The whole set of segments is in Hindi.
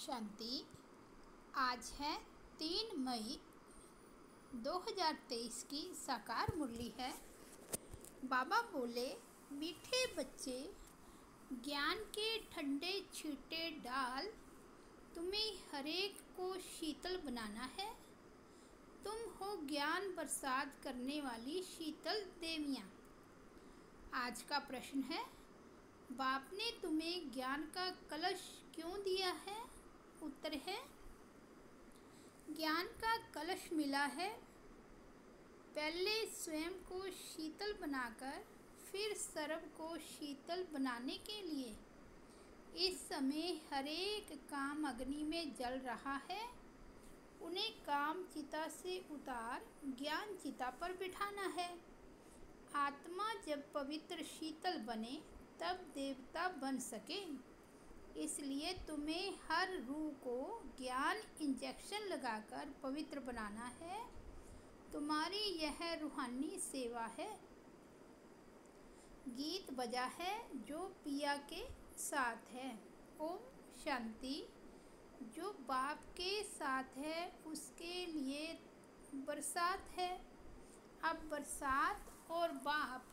शांति। आज है 3 मई 2023 की साकार मुरली है। बाबा बोले, मीठे बच्चे, ज्ञान के ठंडे छींटे डाल, तुम्हें हरेक को शीतल बनाना है। तुम हो ज्ञान बरसात करने वाली शीतल देवियाँ। आज का प्रश्न है, बाप ने तुम्हें ज्ञान का कलश क्यों दिया है? उत्तर है, ज्ञान का कलश मिला है पहले स्वयं को शीतल बनाकर फिर सर्व को शीतल बनाने के लिए। इस समय हरेक काम अग्नि में जल रहा है, उन्हें काम चिता से उतार ज्ञान चिता पर बिठाना है। आत्मा जब पवित्र शीतल बने तब देवता बन सके, इसलिए तुम्हें हर रूह को ज्ञान इंजेक्शन लगाकर पवित्र बनाना है। तुम्हारी यह रूहानी सेवा है। गीत बजा है जो पिया के साथ है। ओम शांति। जो बाप के साथ है उसके लिए बरसात है। अब बरसात और बाप,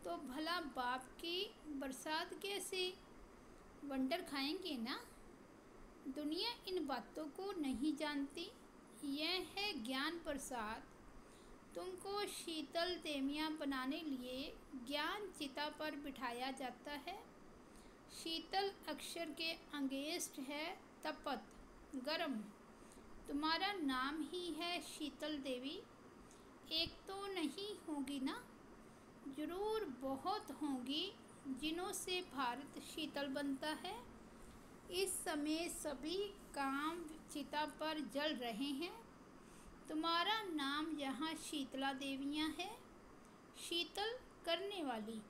तो भला बाप की बरसात कैसे? वंडर खाएंगे ना। दुनिया इन बातों को नहीं जानती। यह है ज्ञान प्रसाद। तुमको शीतल देवियाँ बनाने लिए ज्ञान चिता पर बिठाया जाता है। शीतल अक्षर के अंगेस्ट है तपत, गर्म। तुम्हारा नाम ही है शीतल देवी। एक तो नहीं होगी ना, जरूर बहुत होंगी जिन्हों से भारत शीतल बनता है। इस समय सभी काम चिता पर जल रहे हैं। तुम्हारा नाम यहाँ शीतला देवियाँ है, शीतल करने वाली,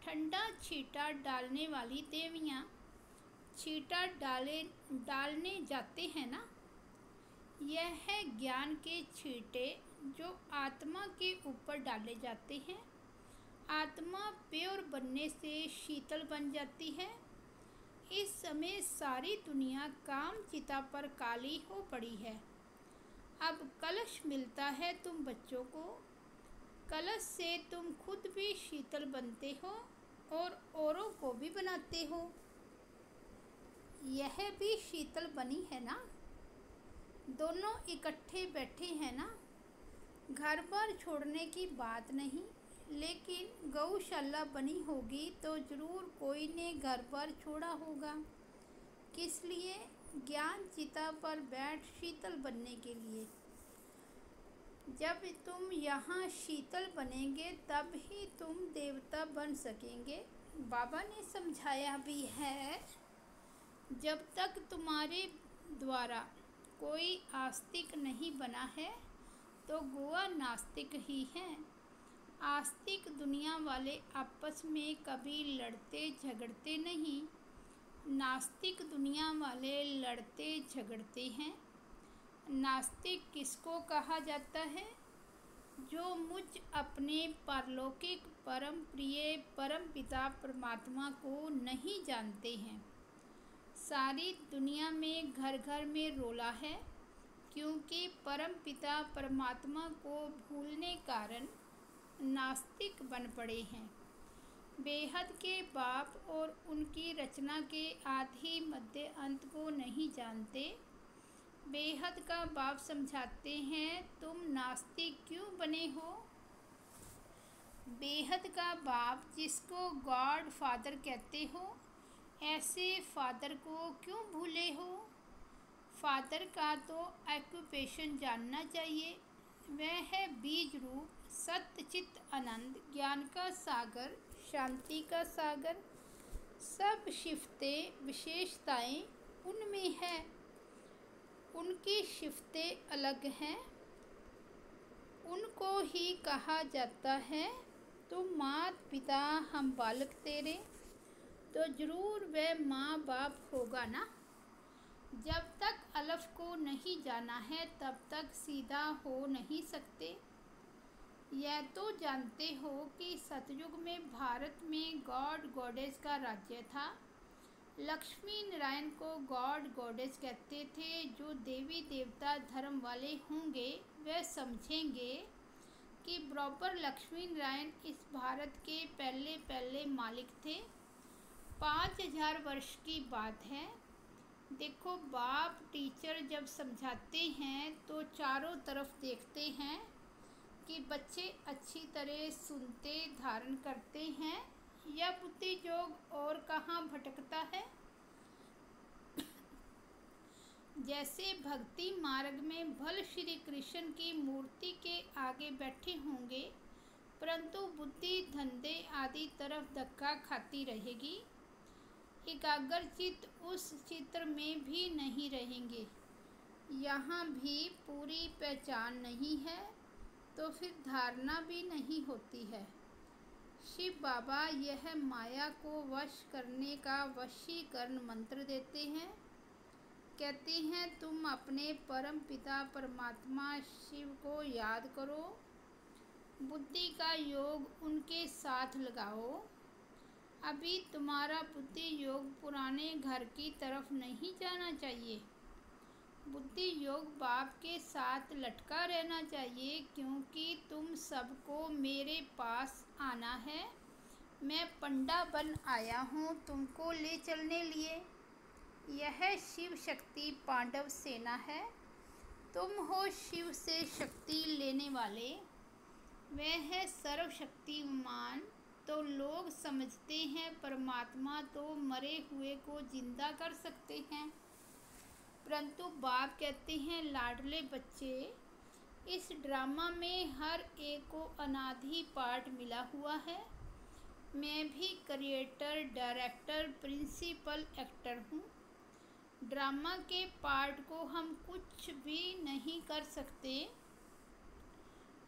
ठंडा छींटा डालने वाली देवियाँ। छींटा डालने जाते हैं ना। यह है ज्ञान के छींटे जो आत्मा के ऊपर डाले जाते हैं। आत्मा प्योर बनने से शीतल बन जाती है। इस समय सारी दुनिया काम चिता पर काली हो पड़ी है। अब कलश मिलता है तुम बच्चों को। कलश से तुम खुद भी शीतल बनते हो और औरों को भी बनाते हो। यह भी शीतल बनी है ना। दोनों इकट्ठे बैठे हैं ना। घर पर छोड़ने की बात नहीं, लेकिन गौशाला बनी होगी तो जरूर कोई ने घर पर छोड़ा होगा। किस लिए? ज्ञान चिता पर बैठ शीतल बनने के लिए। जब तुम यहाँ शीतल बनेंगे तब ही तुम देवता बन सकेंगे। बाबा ने समझाया भी है, जब तक तुम्हारे द्वारा कोई आस्तिक नहीं बना है तो गोवा नास्तिक ही है। आस्तिक दुनिया वाले आपस में कभी लड़ते झगड़ते नहीं। नास्तिक दुनिया वाले लड़ते झगड़ते हैं। नास्तिक किसको कहा जाता है? जो मुझ अपने पारलौकिक परम प्रिय परम पिता परमात्मा को नहीं जानते हैं। सारी दुनिया में घर घर में रोला है, क्योंकि परम पिता परमात्मा को भूलने कारण नास्तिक बन पड़े हैं। बेहद के बाप और उनकी रचना के आदि मध्य अंत को नहीं जानते। बेहद का बाप समझाते हैं, तुम नास्तिक क्यों बने हो? बेहद का बाप जिसको गॉड फादर कहते हो, ऐसे फादर को क्यों भूले हो? फादर का तो ऑक्यूपेशन जानना चाहिए। वह है बीज रूप सत्य चित्त आनंद, ज्ञान का सागर, शांति का सागर। सब शिफ्तें विशेषताएं उनमें है। उनकी शिफ्तें अलग हैं। उनको ही कहा जाता है, तुम मात पिता हम बालक तेरे। तो जरूर वह माँ बाप होगा ना। जब तक अलफ को नहीं जाना है तब तक सीधा हो नहीं सकते। यह तो जानते हो कि सतयुग में भारत में गॉड गॉडेस का राज्य था। लक्ष्मी नारायण को गॉड गॉडेस कहते थे। जो देवी देवता धर्म वाले होंगे वह समझेंगे कि बराबर लक्ष्मी नारायण इस भारत के पहले पहले मालिक थे। 5000 वर्ष की बात है। देखो, बाप टीचर जब समझाते हैं तो चारों तरफ देखते हैं कि बच्चे अच्छी तरह सुनते धारण करते हैं या बुद्धि योग और कहाँ भटकता है। जैसे भक्ति मार्ग में भल श्री कृष्ण की मूर्ति के आगे बैठे होंगे, परंतु बुद्धि धंधे आदि तरफ धक्का खाती रहेगी। एकाग्रचित्त उस चित्र में भी नहीं रहेंगे। यहाँ भी पूरी पहचान नहीं है तो फिर धारणा भी नहीं होती है। शिव बाबा यह माया को वश करने का वशीकरण मंत्र देते हैं। कहते हैं, तुम अपने परम पिता परमात्मा शिव को याद करो, बुद्धि का योग उनके साथ लगाओ। अभी तुम्हारा बुद्धि योग पुराने घर की तरफ नहीं जाना चाहिए। बुद्धि योग बाप के साथ लटका रहना चाहिए, क्योंकि तुम सबको मेरे पास आना है। मैं पंडा बन आया हूँ तुमको ले चलने लिए। यह शिव शक्ति पांडव सेना है। तुम हो शिव से शक्ति लेने वाले। वह है सर्वशक्तिमान। तो लोग समझते हैं परमात्मा तो मरे हुए को जिंदा कर सकते हैं, परंतु बाप कहते हैं, लाडले बच्चे, इस ड्रामा में हर एक को अनादि पार्ट मिला हुआ है। मैं भी क्रिएटर, डायरेक्टर, प्रिंसिपल एक्टर हूँ। ड्रामा के पार्ट को हम कुछ भी नहीं कर सकते।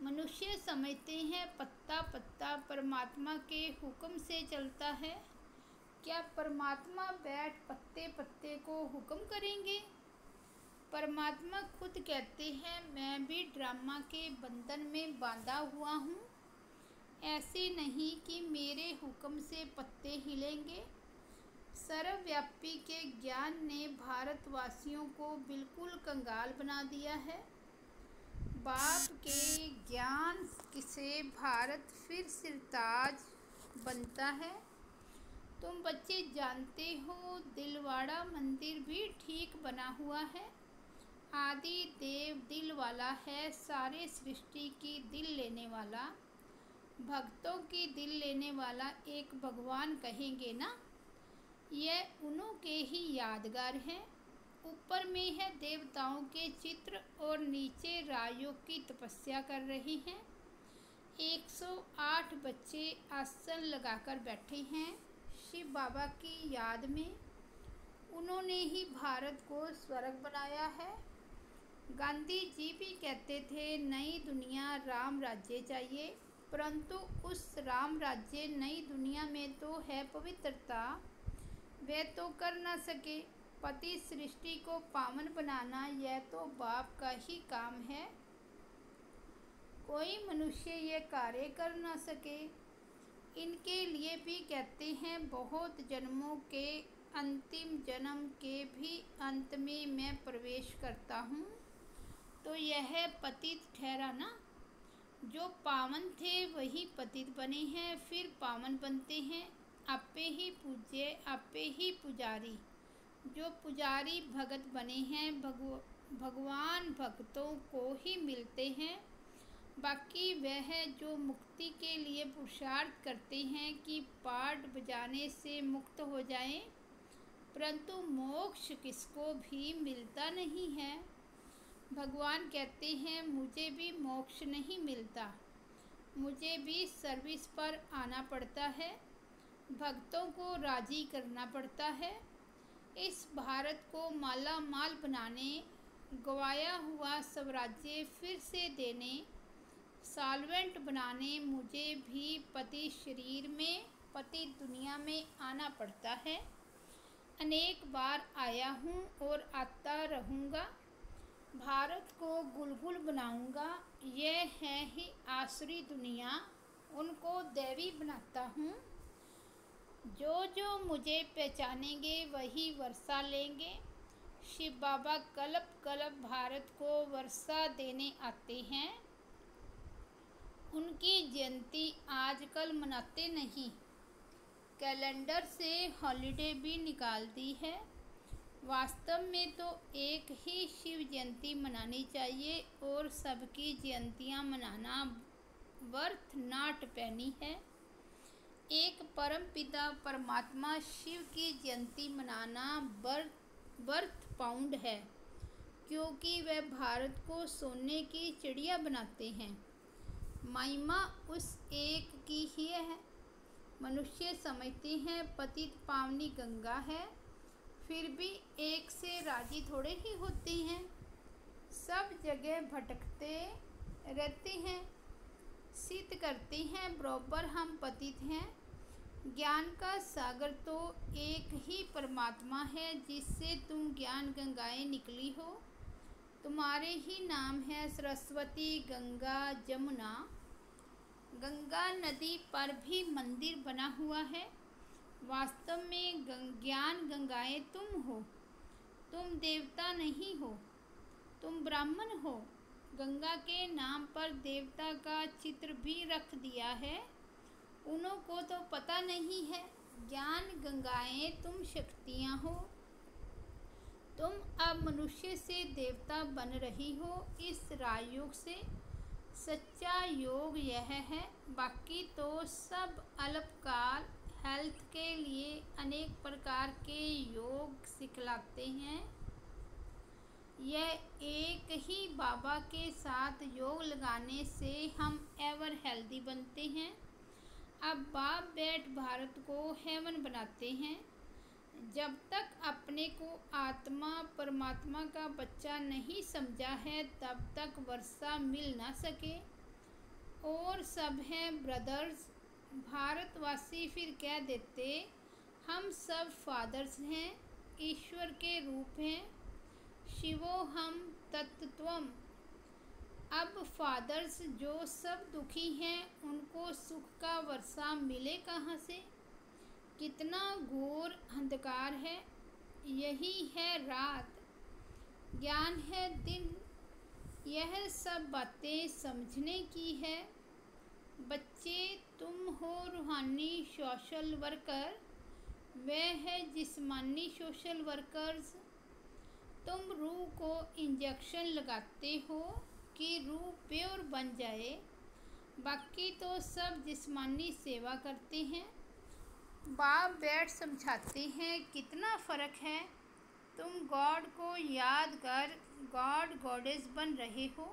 मनुष्य समझते हैं पत्ता पत्ता परमात्मा के हुक्म से चलता है। क्या परमात्मा बैठ पत्ते पत्ते को हुक्म करेंगे? परमात्मा खुद कहते हैं, मैं भी ड्रामा के बंधन में बांधा हुआ हूँ। ऐसे नहीं कि मेरे हुक्म से पत्ते हिलेंगे। सर्वव्यापी के ज्ञान ने भारतवासियों को बिल्कुल कंगाल बना दिया है। बाप के ज्ञान से भारत फिर सिरताज बनता है। तुम बच्चे जानते हो, दिलवाड़ा मंदिर भी ठीक बना हुआ है। आदि देव दिल वाला है, सारे सृष्टि की दिल लेने वाला, भक्तों की दिल लेने वाला एक भगवान कहेंगे ना। यह उन्हों के ही यादगार हैं। ऊपर में है देवताओं के चित्र और नीचे राजयोग की तपस्या कर रहे हैं। 108 बच्चे आसन लगाकर बैठे हैं शिव बाबा की याद में। उन्होंने ही भारत को स्वर्ग बनाया है। गांधी जी भी कहते थे, नई दुनिया राम राज्य चाहिए, परंतु उस राम राज्य नई दुनिया में तो है पवित्रता, वे तो कर ना सके। पति सृष्टि को पावन बनाना यह तो बाप का ही काम है। कोई मनुष्य यह कार्य कर ना सके। इनके लिए भी कहते हैं, बहुत जन्मों के अंतिम जन्म के भी अंत में मैं प्रवेश करता हूँ। तो यह पतित ठहरा ना। जो पावन थे वही पतित बने हैं, फिर पावन बनते हैं। आपे ही पूज्य, आपे ही पुजारी। जो पुजारी भगत बने हैं, भगवान भक्तों को ही मिलते हैं। बाकी वह जो मुक्ति के लिए पुरुषार्थ करते हैं कि पाठ बजाने से मुक्त हो जाएं, परंतु मोक्ष किसको भी मिलता नहीं है। भगवान कहते हैं, मुझे भी मोक्ष नहीं मिलता, मुझे भी सर्विस पर आना पड़ता है, भक्तों को राजी करना पड़ता है। इस भारत को माला माल बनाने, गवाया हुआ स्वराज्य फिर से देने, सॉल्वेंट बनाने मुझे भी पति शरीर में, पति दुनिया में आना पड़ता है। अनेक बार आया हूँ और आता रहूँगा। भारत को गुलगुल बनाऊँगा। यह है ही आसुरी दुनिया, उनको दैवी बनाता हूँ। जो जो मुझे पहचानेंगे वही वर्षा लेंगे। शिव बाबा कल्प कल्प भारत को वर्षा देने आते हैं। उनकी जयंती आजकल मनाते नहीं, कैलेंडर से हॉलिडे भी निकाल दी है। वास्तव में तो एक ही शिव जयंती मनानी चाहिए और सबकी जयंतियाँ मनाना वर्थ नॉट पेनी है। एक परम पिता परमात्मा शिव की जयंती मनाना वर्थ पाउंड है, क्योंकि वह भारत को सोने की चिड़िया बनाते हैं। महिमा उस एक की ही है। मनुष्य समझते हैं पतित पावनी गंगा है, फिर भी एक से राजी थोड़े ही होते हैं। सब जगह भटकते रहते हैं, सिद्ध करते हैं बराबर हम पतित हैं। ज्ञान का सागर तो एक ही परमात्मा है, जिससे तुम ज्ञान गंगाएं निकली हो। तुम्हारे ही नाम है सरस्वती, गंगा, जमुना। गंगा नदी पर भी मंदिर बना हुआ है। वास्तव में ज्ञान गंगाएं तुम हो। तुम देवता नहीं हो, तुम ब्राह्मण हो। गंगा के नाम पर देवता का चित्र भी रख दिया है, उन्हों को तो पता नहीं है। ज्ञान गंगाएं तुम शक्तियाँ हो। तुम अब मनुष्य से देवता बन रही हो इस राजयोग से। सच्चा योग यह है, बाकी तो सब अल्पकाल हेल्थ के लिए अनेक प्रकार के योग सिखलाते हैं। यह एक ही बाबा के साथ योग लगाने से हम एवर हेल्दी बनते हैं। अब बाप बैठ भारत को हेवन बनाते हैं। जब तक अपने को आत्मा परमात्मा का बच्चा नहीं समझा है, तब तक वर्षा मिल ना सके। और सब हैं ब्रदर्स। भारतवासी फिर कह देते हम सब फादर्स हैं, ईश्वर के रूप हैं। शिवो हम तत्त्वम। अब फादर्स जो सब दुखी हैं, उनको सुख का वर्षा मिले कहाँ से? कितना घोर अंधकार है। यही है रात, ज्ञान है दिन। यह सब बातें समझने की है। बच्चे तुम हो रूहानी सोशल वर्कर, वह है जिस्मानी सोशल वर्कर्स। तुम रूह को इंजेक्शन लगाते हो कि रूह प्योर बन जाए, बाकी तो सब जिस्मानी सेवा करते हैं। बाप बैठ समझाते हैं कितना फ़र्क है। तुम गॉड को याद कर गॉड गॉडेस बन रहे हो।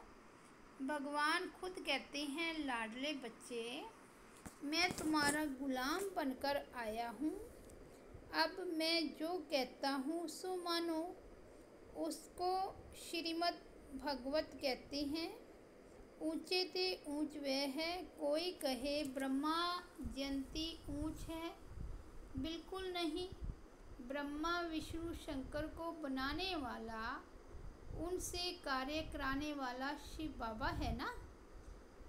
भगवान खुद कहते हैं लाडले बच्चे, मैं तुम्हारा गुलाम बनकर आया हूँ। अब मैं जो कहता हूँ सो मानो। उसको श्रीमद् भगवत कहते हैं। ऊंचे ते ऊंच वह है। कोई कहे ब्रह्मा जयंती ऊंच है, बिल्कुल नहीं। ब्रह्मा विष्णु शंकर को बनाने वाला, उनसे कार्य कराने वाला शिव बाबा है ना।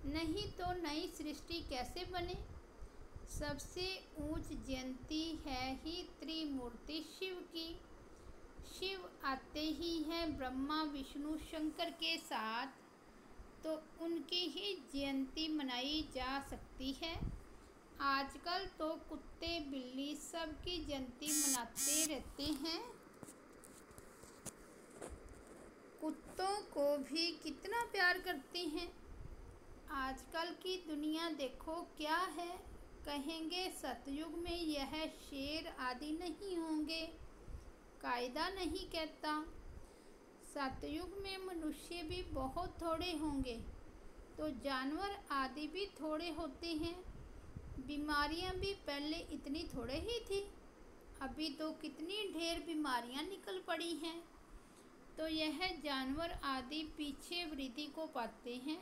नहीं तो नई सृष्टि कैसे बने? सबसे ऊंच जयंती है ही त्रिमूर्ति शिव की। शिव आते ही हैं ब्रह्मा विष्णु शंकर के साथ, तो उनकी ही जयंती मनाई जा सकती है। आजकल तो कुत्ते बिल्ली सबकी जयंती मनाते रहते हैं। कुत्तों को भी कितना प्यार करते हैं। आजकल की दुनिया देखो क्या है। कहेंगे सतयुग में यह शेर आदि नहीं होंगे, कायदा नहीं कहता। सतयुग में मनुष्य भी बहुत थोड़े होंगे, तो जानवर आदि भी थोड़े होते हैं। बीमारियां भी पहले इतनी थोड़े ही थी, अभी तो कितनी ढेर बीमारियां निकल पड़ी हैं। तो यह जानवर आदि पीछे वृद्धि को पाते हैं।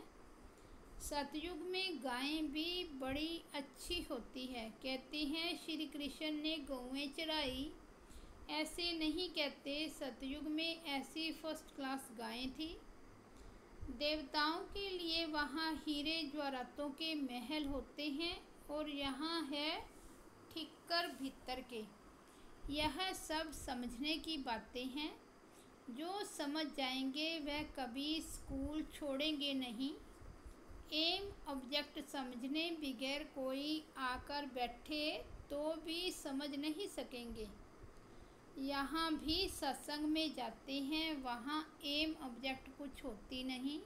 सतयुग में गायें भी बड़ी अच्छी होती है। कहते हैं श्री कृष्ण ने गौएं चराई, ऐसे नहीं कहते। सतयुग में ऐसी फर्स्ट क्लास गायें थी। देवताओं के लिए वहाँ हीरे जवाहरातों के महल होते हैं, और यहाँ है ठीक कर भीतर के। यह सब समझने की बातें हैं। जो समझ जाएंगे वह कभी स्कूल छोड़ेंगे नहीं। एम ऑब्जेक्ट समझने बगैर कोई आकर बैठे तो भी समझ नहीं सकेंगे। यहाँ भी सत्संग में जाते हैं, वहाँ एम ऑब्जेक्ट कुछ होती नहीं।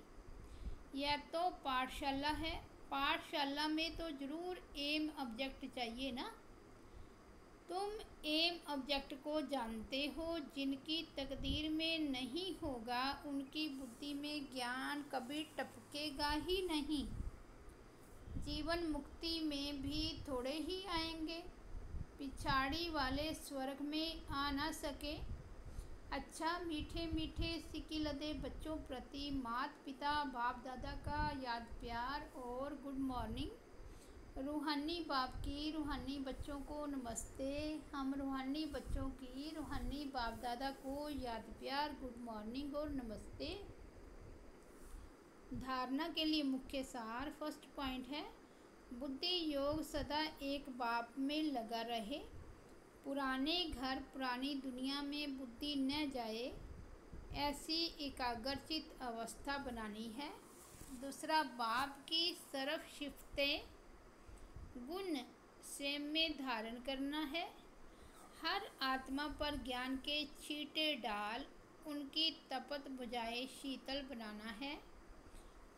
यह तो पाठशाला है, पाठशाला में तो ज़रूर एम ऑब्जेक्ट चाहिए ना। तुम एम ऑब्जेक्ट को जानते हो। जिनकी तकदीर में नहीं होगा उनकी बुद्धि में ज्ञान कभी टपकेगा ही नहीं। जीवन मुक्ति में भी थोड़े ही आएंगे, पिछाड़ी वाले स्वर्ग में आ ना सके। अच्छा, मीठे मीठे सिकिलदे बच्चों प्रति माता पिता बाप दादा का याद प्यार और गुड मॉर्निंग। रूहानी बाप की रूहानी बच्चों को नमस्ते। हम रूहानी बच्चों की रूहानी बाप दादा को याद प्यार, गुड मॉर्निंग और नमस्ते। धारणा के लिए मुख्य सार। फर्स्ट पॉइंट है, बुद्धि योग सदा एक बाप में लगा रहे। पुराने घर पुरानी दुनिया में बुद्धि न जाए, ऐसी एकाग्रचित अवस्था बनानी है। दूसरा, बाप की सरफ शिफ्तें गुण स्वयं में धारण करना है। हर आत्मा पर ज्ञान के छींटे डाल उनकी तपत बुझाए शीतल बनाना है।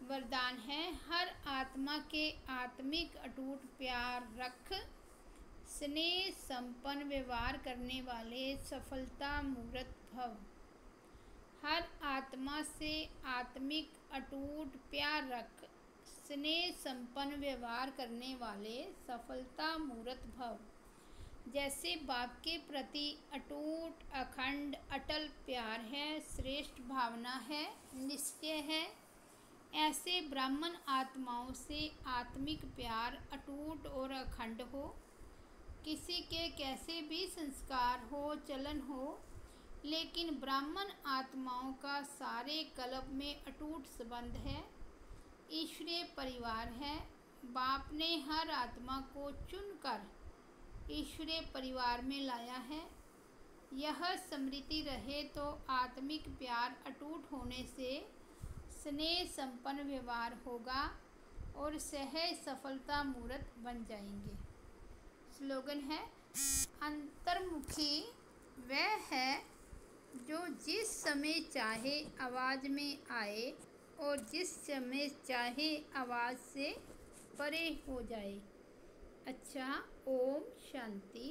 वरदान है, हर आत्मा के आत्मिक अटूट प्यार रख, स्नेह संपन्न व्यवहार करने वाले सफलता मूर्त भव। हर आत्मा से आत्मिक अटूट प्यार रख, स्नेह संपन्न व्यवहार करने वाले सफलता मूर्त भव। जैसे बाप के प्रति अटूट अखंड अटल प्यार है, श्रेष्ठ भावना है, निश्चय है, ऐसे ब्राह्मण आत्माओं से आत्मिक प्यार अटूट और अखंड हो। किसी के कैसे भी संस्कार हो, चलन हो, लेकिन ब्राह्मण आत्माओं का सारे कल्प में अटूट संबंध है, ईश्वरीय परिवार है। बाप ने हर आत्मा को चुनकर ईश्वरीय परिवार में लाया है। यह स्मृति रहे तो आत्मिक प्यार अटूट होने से स्नेह संपन्न व्यवहार होगा और सहज सफलता मूर्त बन जाएंगे। स्लोगन है, अंतर्मुखी वह है जो जिस समय चाहे आवाज़ में आए और जिस समय चाहे आवाज़ से परे हो जाए। अच्छा, ओम शांति।